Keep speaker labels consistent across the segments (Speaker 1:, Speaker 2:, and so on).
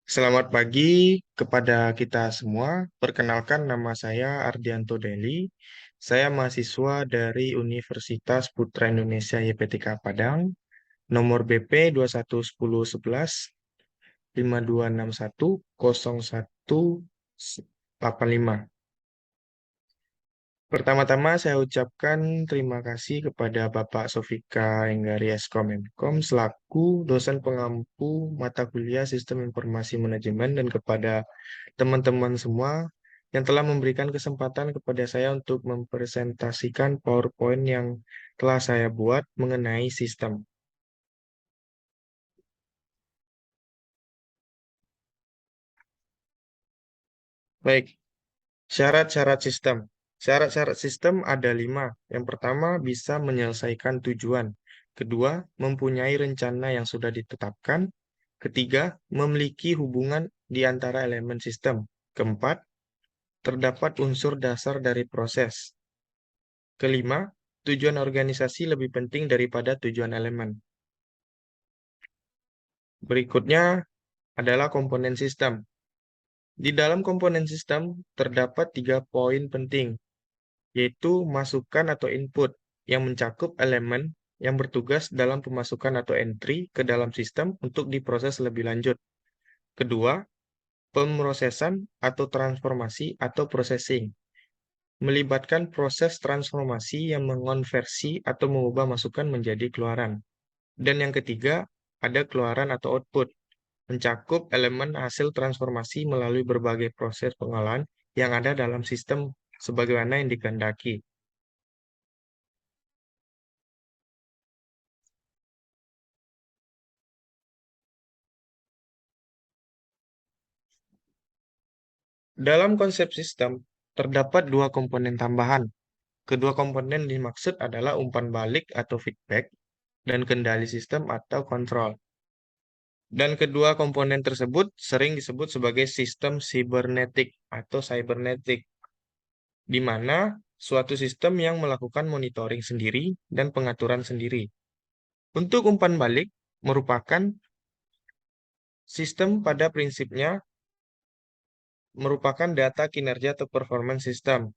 Speaker 1: Selamat pagi kepada kita semua. Perkenalkan nama saya Ardianto Deli. Saya mahasiswa dari Universitas Putra Indonesia YPTK Padang, nomor BP 211152610185. Pertama-tama saya ucapkan terima kasih kepada Bapak Sofika Enggari Eskom selaku dosen pengampu mata kuliah Sistem Informasi Manajemen dan kepada teman-teman semua yang telah memberikan kesempatan kepada saya untuk mempresentasikan PowerPoint yang telah saya buat mengenai sistem. Baik, syarat-syarat sistem. Syarat-syarat sistem ada 5. Yang pertama, bisa menyelesaikan tujuan. Kedua, mempunyai rencana yang sudah ditetapkan. Ketiga, memiliki hubungan di antara elemen sistem. Keempat, terdapat unsur dasar dari proses. Kelima, tujuan organisasi lebih penting daripada tujuan elemen. Berikutnya adalah komponen sistem. Di dalam komponen sistem terdapat 3 poin penting, yaitu masukan atau input yang mencakup elemen yang bertugas dalam pemasukan atau entry ke dalam sistem untuk diproses lebih lanjut. Kedua, pemrosesan atau transformasi atau processing, melibatkan proses transformasi yang mengonversi atau mengubah masukan menjadi keluaran. Dan yang ketiga, ada keluaran atau output, mencakup elemen hasil transformasi melalui berbagai proses pengolahan yang ada dalam sistem sebagaimana yang dikehendaki. Dalam konsep sistem, terdapat 2 komponen tambahan. Kedua komponen dimaksud adalah umpan balik atau feedback dan kendali sistem atau kontrol. Dan kedua komponen tersebut sering disebut sebagai sistem cybernetik atau cybernetik, di mana suatu sistem yang melakukan monitoring sendiri dan pengaturan sendiri. Untuk umpan balik merupakan sistem pada prinsipnya merupakan data kinerja atau performance sistem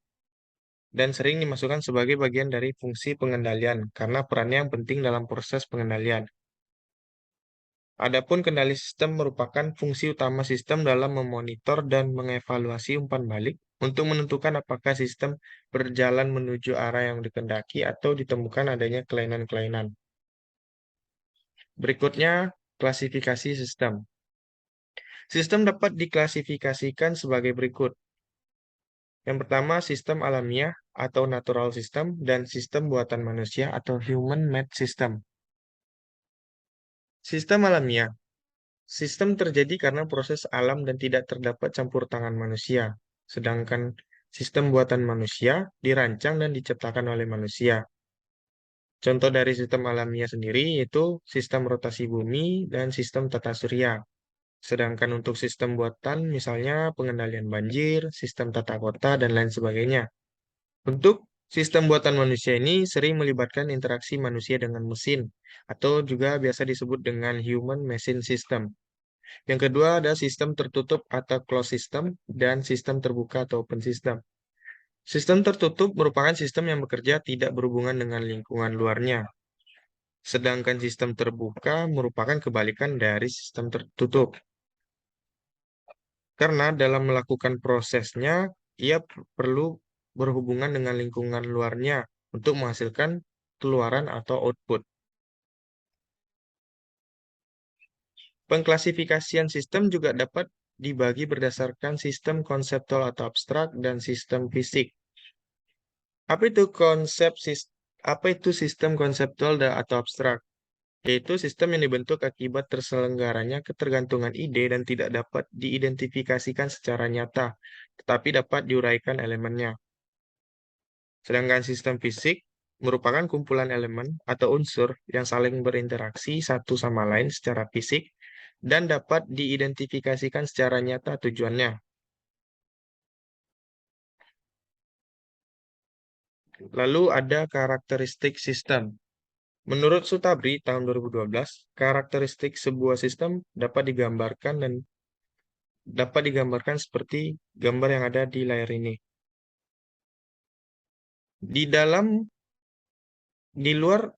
Speaker 1: dan sering dimasukkan sebagai bagian dari fungsi pengendalian karena perannya yang penting dalam proses pengendalian. Adapun kendali sistem merupakan fungsi utama sistem dalam memonitor dan mengevaluasi umpan balik untuk menentukan apakah sistem berjalan menuju arah yang dikehendaki atau ditemukan adanya kelainan-kelainan. Berikutnya, klasifikasi sistem. Sistem dapat diklasifikasikan sebagai berikut. Yang pertama, sistem alamiah atau natural system dan sistem buatan manusia atau human-made system. Sistem alamiah. Sistem terjadi karena proses alam dan tidak terdapat campur tangan manusia. Sedangkan sistem buatan manusia dirancang dan diciptakan oleh manusia. Contoh dari sistem alamiah sendiri yaitu sistem rotasi bumi dan sistem tata surya. Sedangkan untuk sistem buatan misalnya pengendalian banjir, sistem tata kota, dan lain sebagainya. Untuk sistem buatan manusia ini sering melibatkan interaksi manusia dengan mesin, atau juga biasa disebut dengan human machine system. Yang kedua ada sistem tertutup atau closed system, dan sistem terbuka atau open system. Sistem tertutup merupakan sistem yang bekerja tidak berhubungan dengan lingkungan luarnya. Sedangkan sistem terbuka merupakan kebalikan dari sistem tertutup. Karena dalam melakukan prosesnya, ia perlu berhubungan dengan lingkungan luarnya untuk menghasilkan keluaran atau output. Pengklasifikasian sistem juga dapat dibagi berdasarkan sistem konseptual atau abstrak dan sistem fisik. Apa itu apa itu sistem konseptual atau abstrak? Yaitu sistem yang dibentuk akibat terselenggaranya ketergantungan ide dan tidak dapat diidentifikasikan secara nyata, tetapi dapat diuraikan elemennya. Sedangkan sistem fisik merupakan kumpulan elemen atau unsur yang saling berinteraksi satu sama lain secara fisik dan dapat diidentifikasikan secara nyata tujuannya. Lalu ada karakteristik sistem. Menurut Sutabri tahun 2012, karakteristik sebuah sistem dapat digambarkan dan dapat digambarkan seperti gambar yang ada di layar ini. Di luar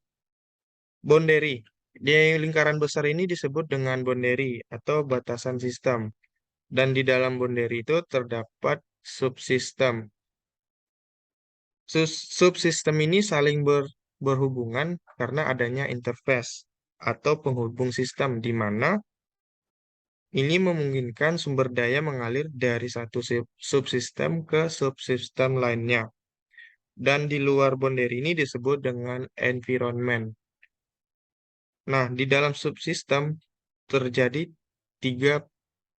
Speaker 1: boundary, di lingkaran besar ini disebut dengan boundary atau batasan sistem. Dan di dalam boundary itu terdapat subsistem. Subsistem ini saling berhubungan karena adanya interface atau penghubung sistem di mana ini memungkinkan sumber daya mengalir dari satu subsistem ke subsistem lainnya. Dan di luar boundary ini disebut dengan environment. Nah, di dalam subsistem terjadi tiga,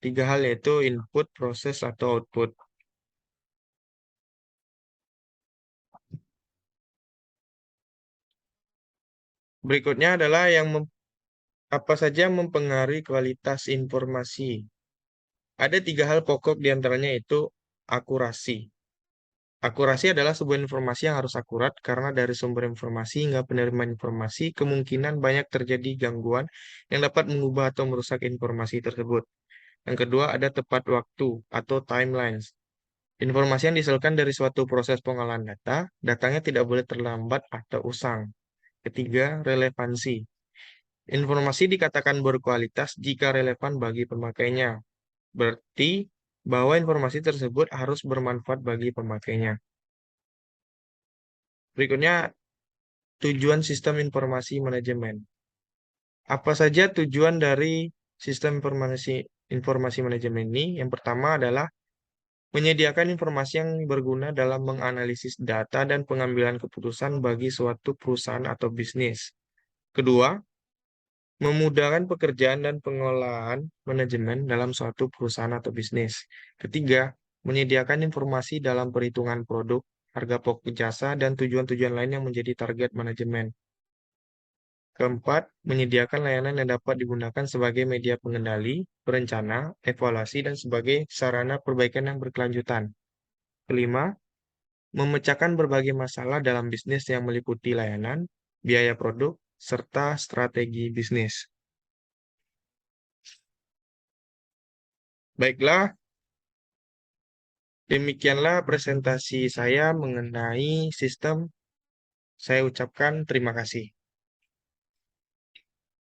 Speaker 1: tiga hal, yaitu input, proses, atau output. Berikutnya adalah apa saja yang mempengaruhi kualitas informasi. Ada tiga hal pokok diantaranya, itu akurasi. Akurasi adalah sebuah informasi yang harus akurat karena dari sumber informasi hingga penerima informasi kemungkinan banyak terjadi gangguan yang dapat mengubah atau merusak informasi tersebut. Yang kedua ada tepat waktu atau timelines. Informasi yang dihasilkan dari suatu proses pengolahan data, datanya tidak boleh terlambat atau usang. Ketiga, relevansi. Informasi dikatakan berkualitas jika relevan bagi pemakainya. Berarti bahwa informasi tersebut harus bermanfaat bagi pemakainya. Berikutnya, tujuan sistem informasi manajemen. Apa saja tujuan dari sistem informasi manajemen ini? Yang pertama adalah menyediakan informasi yang berguna dalam menganalisis data dan pengambilan keputusan bagi suatu perusahaan atau bisnis. Kedua, memudahkan pekerjaan dan pengolahan manajemen dalam suatu perusahaan atau bisnis. Ketiga, menyediakan informasi dalam perhitungan produk, harga pokok jasa, dan tujuan-tujuan lain yang menjadi target manajemen. Keempat, menyediakan layanan yang dapat digunakan sebagai media pengendali, berencana, evaluasi, dan sebagai sarana perbaikan yang berkelanjutan. Kelima, memecahkan berbagai masalah dalam bisnis yang meliputi layanan, biaya produk, serta strategi bisnis. Baiklah, demikianlah presentasi saya mengenai sistem. Saya ucapkan terima kasih.